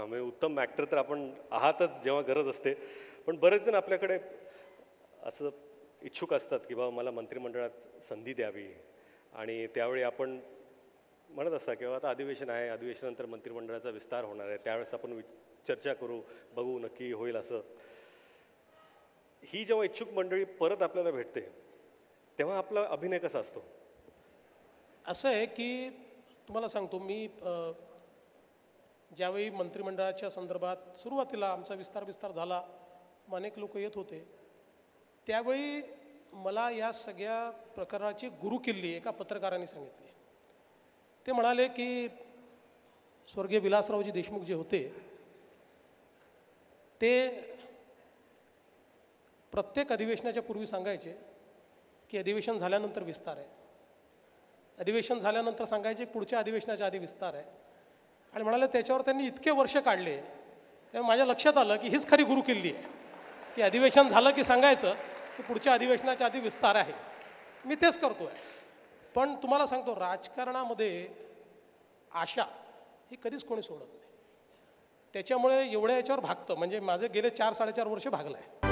म्हणजे उत्तम ॲक्टर तर आपण आहातच जेव्हा गरज असते, पण बरेच जण आपल्याकडे असं इच्छुक असतात की बाबा मला मंत्रिमंडळात संधी द्यावी, आणि त्यावेळी आपण म्हणत असता किंवा आता अधिवेशन आहे, अधिवेशनानंतर मंत्रिमंडळाचा विस्तार होणार आहे, त्यावेळेस आपण चर्चा करू, बघू नक्की होईल असं. ही जेव्हा इच्छुक मंडळी परत आपल्याला भेटते तेव्हा आपला अभिनय कसा असतो? असं आहे की तुम्हाला सांगतो मी, ज्यावेळी मंत्रिमंडळाच्या संदर्भात सुरुवातीला आमचा विस्तार झाला, अनेक लोक येत होते, त्यावेळी मला या सगळ्या प्रकरणाची गुरुकिल्ली एका पत्रकाराने सांगितली. ते म्हणाले की स्वर्गीय विलासरावजी देशमुख जे होते ते प्रत्येक अधिवेशनाच्या पूर्वी सांगायचे की अधिवेशन झाल्यानंतर विस्तार आहे, अधिवेशन झाल्यानंतर सांगायचे पुढच्या अधिवेशनाच्या आधी विस्तार आहे, आणि म्हणाले त्याच्यावर त्यांनी इतके वर्ष काढले, तेव्हा माझ्या लक्षात आलं की हीच खरी गुरुकिल्ली आहे की अधिवेशन झालं की सांगायचं की पुढच्या अधिवेशनाच्या आधी विस्तार आहे. मी तेच करतो आहे. पण तुम्हाला सांगतो, राजकारणामध्ये आशा ही कधीच कोणी सोडत नाही. त्याच्यामुळे एवढ्या याच्यावर भागतं, म्हणजे माझे गेले 4-4.5 वर्ष भागलं आहे.